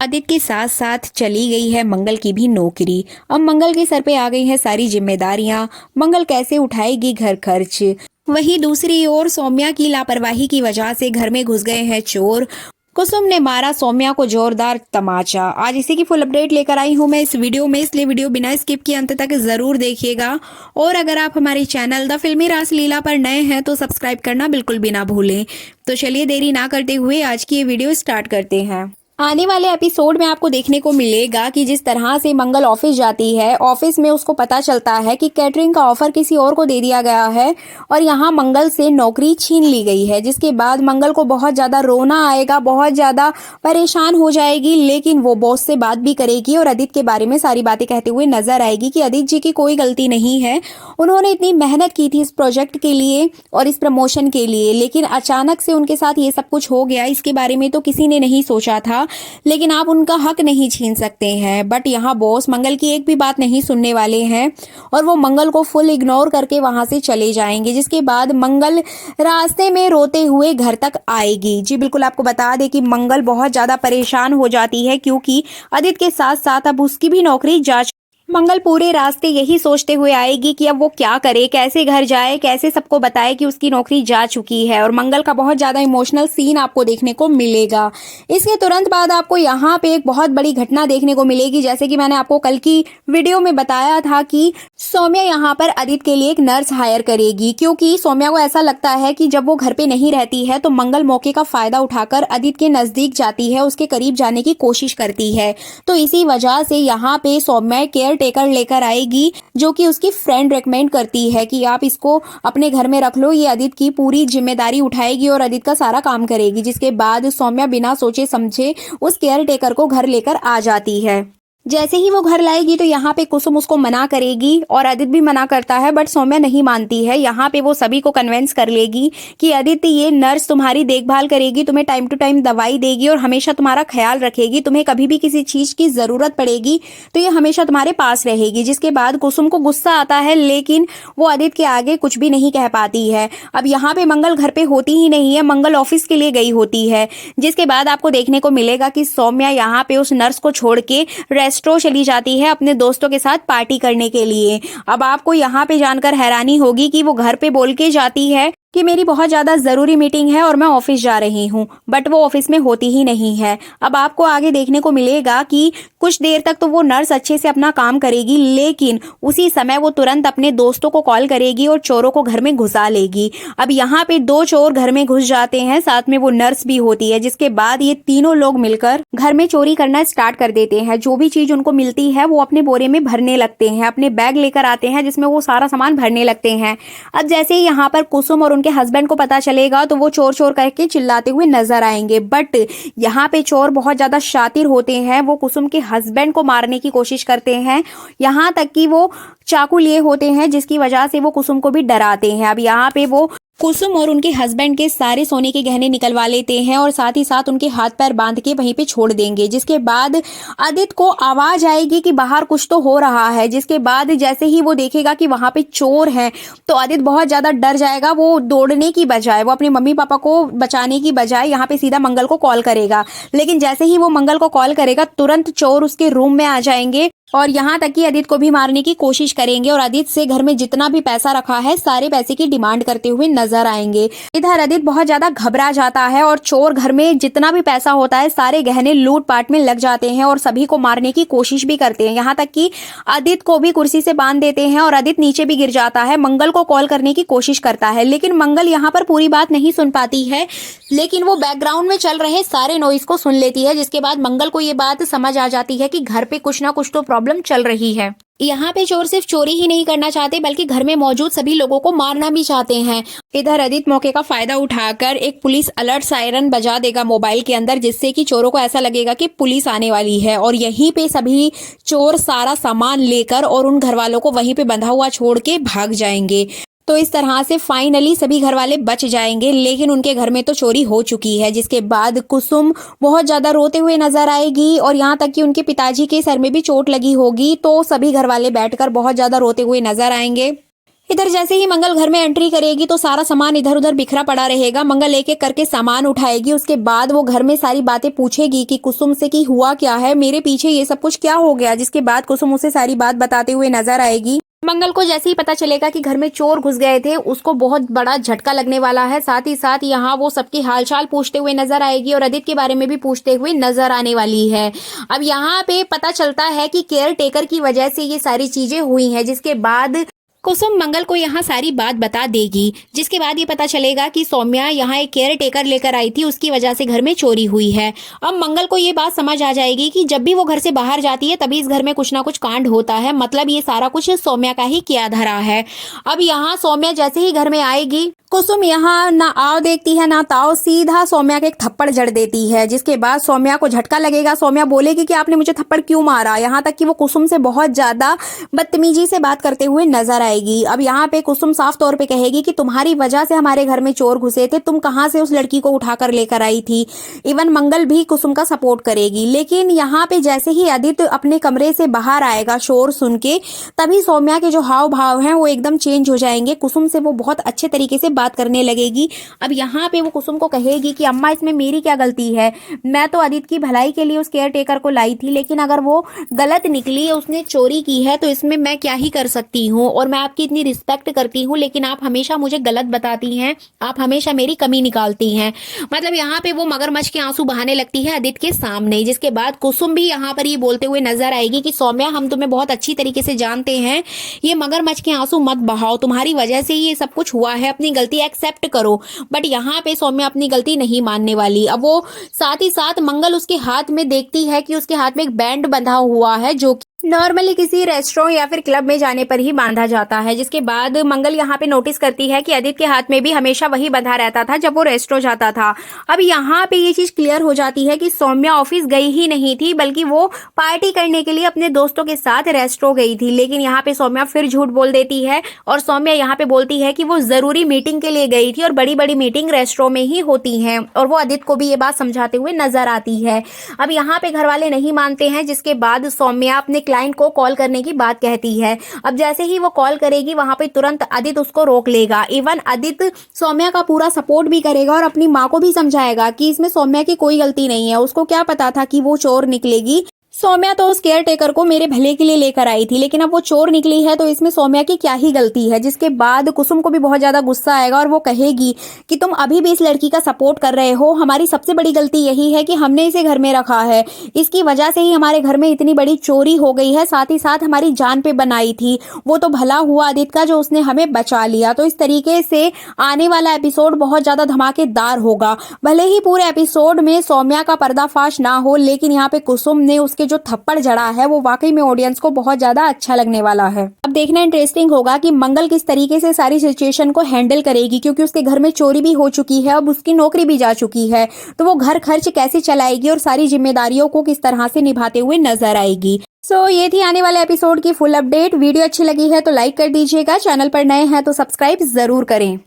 आदित्य के साथ साथ चली गई है मंगल की भी नौकरी। अब मंगल के सर पे आ गई है सारी जिम्मेदारियां। मंगल कैसे उठाएगी घर खर्च। वहीं दूसरी ओर सौम्या की लापरवाही की वजह से घर में घुस गए हैं चोर। कुसुम ने मारा सौम्या को जोरदार तमाचा। आज इसी की फुल अपडेट लेकर आई हूं मैं इस वीडियो में, इसलिए वीडियो बिना स्किप किए अंत तक जरूर देखिएगा। और अगर आप हमारे चैनल द फिल्मी रासलीला पर नए हैं तो सब्सक्राइब करना बिल्कुल भी ना भूलें। तो चलिए देरी ना करते हुए आज की ये वीडियो स्टार्ट करते हैं। आने वाले एपिसोड में आपको देखने को मिलेगा कि जिस तरह से मंगल ऑफिस जाती है, ऑफिस में उसको पता चलता है कि कैटरिंग का ऑफर किसी और को दे दिया गया है और यहाँ मंगल से नौकरी छीन ली गई है। जिसके बाद मंगल को बहुत ज्यादा रोना आएगा, बहुत ज्यादा परेशान हो जाएगी, लेकिन वो बॉस से बात भी करेगी और आदित्य के बारे में सारी बातें कहते हुए नजर आएगी कि आदित्य जी की कोई गलती नहीं है। उन्होंने इतनी मेहनत की थी इस प्रोजेक्ट के लिए और इस प्रमोशन के लिए, लेकिन अचानक से उनके साथ ये सब कुछ हो गया। इसके बारे में तो किसी ने नहीं सोचा था, लेकिन आप उनका हक नहीं छीन सकते हैं। बट यहाँ बॉस मंगल की एक भी बात नहीं सुनने वाले हैं और वो मंगल को फुल इग्नोर करके वहां से चले जाएंगे। जिसके बाद मंगल रास्ते में रोते हुए घर तक आएगी। जी बिल्कुल, आपको बता दें कि मंगल बहुत ज्यादा परेशान हो जाती है क्योंकि आदित्य के साथ साथ अब उसकी भी नौकरी जा। मंगल पूरे रास्ते यही सोचते हुए आएगी कि अब वो क्या करे, कैसे घर जाए, कैसे सबको बताए कि उसकी नौकरी जा चुकी है। और मंगल का बहुत ज्यादा इमोशनल सीन आपको देखने को मिलेगा। इसके तुरंत बाद आपको यहाँ पे एक बहुत बड़ी घटना देखने को मिलेगी। जैसे कि मैंने आपको कल की वीडियो में बताया था कि सौम्या यहाँ पर आदित्य के लिए एक नर्स हायर करेगी, क्योंकि सौम्या को ऐसा लगता है कि जब वो घर पे नहीं रहती है तो मंगल मौके का फायदा उठाकर आदित्य के नजदीक जाती है, उसके करीब जाने की कोशिश करती है। तो इसी वजह से यहाँ पे सौम्या केयर टेकर लेकर आएगी, जो कि उसकी फ्रेंड रेकमेंड करती है कि आप इसको अपने घर में रख लो, ये आदित्य की पूरी जिम्मेदारी उठाएगी और आदित्य का सारा काम करेगी। जिसके बाद सौम्या बिना सोचे समझे उस केयर टेकर को घर लेकर आ जाती है। जैसे ही वो घर लाएगी तो यहाँ पे कुसुम उसको मना करेगी और आदित्य भी मना करता है, बट सौम्या नहीं मानती है। यहाँ पे वो सभी को कन्विंस कर लेगी कि आदित्य, ये नर्स तुम्हारी देखभाल करेगी, तुम्हें टाइम टू टाइम दवाई देगी और हमेशा तुम्हारा ख्याल रखेगी। तुम्हें कभी भी किसी चीज की जरूरत पड़ेगी तो ये हमेशा तुम्हारे पास रहेगी। जिसके बाद कुसुम को गुस्सा आता है, लेकिन वो आदित्य के आगे कुछ भी नहीं कह पाती है। अब यहाँ पे मंगल घर पे होती ही नहीं है, मंगल ऑफिस के लिए गई होती है। जिसके बाद आपको देखने को मिलेगा कि सौम्या यहाँ पे उस नर्स को छोड़ के रेस्टोरेंट चली जाती है अपने दोस्तों के साथ पार्टी करने के लिए। अब आपको यहाँ पे जानकर हैरानी होगी कि वो घर पे बोल के जाती है कि मेरी बहुत ज्यादा जरूरी मीटिंग है और मैं ऑफिस जा रही हूँ, बट वो ऑफिस में होती ही नहीं है। अब आपको आगे देखने को मिलेगा कि कुछ देर तक तो वो नर्स अच्छे से अपना काम करेगी, लेकिन उसी समय वो तुरंत अपने दोस्तों को कॉल करेगी और चोरों को घर में घुसा लेगी। अब यहाँ पे दो चोर घर में घुस जाते हैं, साथ में वो नर्स भी होती है। जिसके बाद ये तीनों लोग मिलकर घर में चोरी करना स्टार्ट कर देते हैं। जो भी चीज उनको मिलती है वो अपने बोरे में भरने लगते हैं, अपने बैग लेकर आते हैं जिसमें वो सारा सामान भरने लगते हैं। अब जैसे ही यहाँ पर कुसुम और उनके हस्बैंड को पता चलेगा तो वो चोर चोर करके चिल्लाते हुए नजर आएंगे। बट यहाँ पे चोर बहुत ज्यादा शातिर होते हैं, वो कुसुम के हस्बैंड को मारने की कोशिश करते हैं, यहाँ तक कि वो चाकू लिए होते हैं, जिसकी वजह से वो कुसुम को भी डराते हैं। अब यहाँ पे वो कुसुम और उनके हस्बैंड के सारे सोने के गहने निकलवा लेते हैं और साथ ही साथ उनके हाथ पैर बांध के वहीं पे छोड़ देंगे। जिसके बाद आदित्य को आवाज आएगी कि बाहर कुछ तो हो रहा है। जिसके बाद जैसे ही वो देखेगा कि वहां पे चोर हैं तो आदित्य बहुत ज्यादा डर जाएगा। वो दौड़ने की बजाय, वो अपने मम्मी पापा को बचाने की बजाय यहाँ पे सीधा मंगल को कॉल करेगा। लेकिन जैसे ही वो मंगल को कॉल करेगा तुरंत चोर उसके रूम में आ जाएंगे और यहाँ तक कि आदित्य को भी मारने की कोशिश करेंगे और आदित्य से घर में जितना भी पैसा रखा है सारे पैसे की डिमांड करते हुए नजर आएंगे। इधर आदित्य बहुत ज्यादा घबरा जाता है और चोर घर में जितना भी पैसा होता है सारे गहने लूट पाट में लग जाते हैं और सभी को मारने की कोशिश भी करते हैं। यहाँ तक कि आदित्य को भी कुर्सी से बांध देते हैं और आदित्य नीचे भी गिर जाता है। मंगल को कॉल करने की कोशिश करता है, लेकिन मंगल यहाँ पर पूरी बात नहीं सुन पाती है, लेकिन वो बैकग्राउंड में चल रहे सारे नॉइज को सुन लेती है। जिसके बाद मंगल को ये बात समझ आ जाती है कि घर पे कुछ ना कुछ तो प्रॉब्लम चल रही है। यहाँ पे चोर सिर्फ चोरी ही नहीं करना चाहते बल्कि घर में मौजूद सभी लोगों को मारना भी चाहते हैं। इधर आदित्य मौके का फायदा उठाकर एक पुलिस अलर्ट सायरन बजा देगा मोबाइल के अंदर, जिससे कि चोरों को ऐसा लगेगा कि पुलिस आने वाली है और यहीं पे सभी चोर सारा सामान लेकर और उन घर वालों को वहीं पे बंधा हुआ छोड़ के भाग जाएंगे। तो इस तरह से फाइनली सभी घर वाले बच जाएंगे, लेकिन उनके घर में तो चोरी हो चुकी है। जिसके बाद कुसुम बहुत ज्यादा रोते हुए नजर आएगी और यहाँ तक कि उनके पिताजी के सर में भी चोट लगी होगी, तो सभी घर वाले बैठकर बहुत ज्यादा रोते हुए नजर आएंगे। इधर जैसे ही मंगल घर में एंट्री करेगी तो सारा सामान इधर उधर बिखरा पड़ा रहेगा। मंगल एक एक करके सामान उठाएगी। उसके बाद वो घर में सारी बातें पूछेगी कि कुसुम से कि हुआ क्या है, मेरे पीछे ये सब कुछ क्या हो गया। जिसके बाद कुसुम उसे सारी बात बताते हुए नजर आएगी। मंगल को जैसे ही पता चलेगा कि घर में चोर घुस गए थे, उसको बहुत बड़ा झटका लगने वाला है। साथ ही साथ यहाँ वो सबकी हालचाल पूछते हुए नजर आएगी और आदित्य के बारे में भी पूछते हुए नजर आने वाली है। अब यहाँ पे पता चलता है कि केयर टेकर की वजह से ये सारी चीजें हुई हैं। जिसके बाद कुसुम मंगल को यहाँ सारी बात बता देगी। जिसके बाद ये पता चलेगा कि सौम्या यहाँ एक केयर टेकर लेकर आई थी, उसकी वजह से घर में चोरी हुई है। अब मंगल को ये बात समझ आ जाएगी कि जब भी वो घर से बाहर जाती है तभी इस घर में कुछ ना कुछ कांड होता है, मतलब ये सारा कुछ सौम्या का ही किया धरा है। अब यहाँ सौम्या जैसे ही घर में आएगी, कुसुम यहाँ ना आओ देखती है ना ताओ, सीधा सौम्या के एक थप्पड़ जड़ देती है। जिसके बाद सौम्या को झटका लगेगा। सौम्या बोलेगी कि आपने मुझे थप्पड़ क्यों मारा। यहाँ तक कि वो कुसुम से बहुत ज्यादा बदतमीजी से बात करते हुए नजर आएगी। अब यहाँ पे कुसुम साफ तौर पे कहेगी कि तुम्हारी वजह से हमारे घर में चोर घुसे थे, तुम कहाँ से उस लड़की को उठाकर लेकर आई थी। इवन मंगल भी कुसुम का सपोर्ट करेगी। लेकिन यहाँ पे जैसे ही आदित्य अपने कमरे से बाहर आएगा शोर सुन के, तभी सौम्या के जो हाव भाव हैं वो एकदम चेंज हो जाएंगे। कुसुम से वो बहुत अच्छे तरीके से बात करने लगेगी। अब यहाँ पे वो कुसुम को कहेगी कि अम्मा इसमें मेरी क्या गलती है, मैं तो आदित्य की भलाई के लिए उस केयर टेकर को लाई थी, लेकिन अगर वो गलत निकली, उसने चोरी की है, तो इसमें मैं क्या ही कर सकती हूँ। और मैं आपकी इतनी रिस्पेक्ट करती हूँ, लेकिन आप हमेशा मुझे गलत बताती हैं, आप हमेशा मेरी कमी निकालती हैं। मतलब यहाँ पे वो मगरमच्छ के आंसू बहाने लगती है आदित्य के सामने। जिसके बाद कुसुम भी यहाँ पर ये बोलते हुए नजर आएगी कि सौम्या, हम तुम्हें बहुत अच्छी तरीके से जानते हैं, ये मगरमच्छ के आंसू मत बहाओ, तुम्हारी वजह से ये सब कुछ हुआ है, अपनी गलती एक्सेप्ट करो। बट यहाँ पे सौम्या अपनी गलती नहीं मानने वाली। अब वो साथ ही साथ मंगल उसके हाथ में देखती है कि उसके हाथ में एक बैंड बंधा हुआ है, जो नॉर्मली किसी रेस्टोरेंट या फिर क्लब में जाने पर ही बांधा जाता है। जिसके बाद मंगल यहाँ पे नोटिस करती है कि आदित्य के हाथ में भी हमेशा वही बंधा रहता था जब वो रेस्टोरेंट जाता था। अब यहाँ पे ये चीज क्लियर हो जाती है कि सौम्या ऑफिस गई ही नहीं थी, बल्कि वो पार्टी करने के लिए अपने दोस्तों के साथ रेस्टोरेंट गई थी। लेकिन यहाँ पे सौम्या फिर झूठ बोल देती है और सौम्या यहाँ पे बोलती है कि वो जरूरी मीटिंग के लिए गई थी और बड़ी बड़ी मीटिंग रेस्टोरेंट में ही होती है। और वो आदित्य को भी ये बात समझाते हुए नजर आती है। अब यहाँ पे घर वाले नहीं मानते हैं। जिसके बाद सौम्या अपने क्लाइंट को कॉल करने की बात कहती है। अब जैसे ही वो कॉल करेगी, वहां पे तुरंत आदित्य उसको रोक लेगा। इवन आदित्य सौम्या का पूरा सपोर्ट भी करेगा और अपनी माँ को भी समझाएगा कि इसमें सौम्या की कोई गलती नहीं है, उसको क्या पता था कि वो चोर निकलेगी। सौम्या तो उस केयर टेकर को मेरे भले के लिए लेकर आई थी, लेकिन अब वो चोर निकली है तो इसमें सौम्या की क्या ही गलती है। जिसके बाद कुसुम को भी बहुत ज्यादा गुस्सा आएगा और वो कहेगी कि तुम अभी भी इस लड़की का सपोर्ट कर रहे हो, हमारी सबसे बड़ी गलती यही है कि हमने इसे घर में रखा है, इसकी वजह से ही हमारे घर में इतनी बड़ी चोरी हो गई है, साथ ही साथ हमारी जान पे बनाई थी। वो तो भला हुआ आदित्य का जो उसने हमें बचा लिया। तो इस तरीके से आने वाला एपिसोड बहुत ज्यादा धमाकेदार होगा। भले ही पूरे एपिसोड में सौम्या का पर्दाफाश ना हो, लेकिन यहाँ पे कुसुम ने उसके जो थप्पड़ जड़ा है वो वाकई में ऑडियंस को बहुत ज्यादा अच्छा लगने वाला है। अब देखना इंटरेस्टिंग होगा कि मंगल किस तरीके से सारी सिचुएशन को हैंडल करेगी, क्योंकि उसके घर में चोरी भी हो चुकी है, अब उसकी नौकरी भी जा चुकी है। तो वो घर खर्च कैसे चलाएगी और सारी जिम्मेदारियों को किस तरह से निभाते हुए नजर आएगी। ये थी आने वाले एपिसोड की फुल अपडेट। वीडियो अच्छी लगी है तो लाइक कर दीजिएगा, चैनल पर नए हैं तो सब्सक्राइब जरूर करें।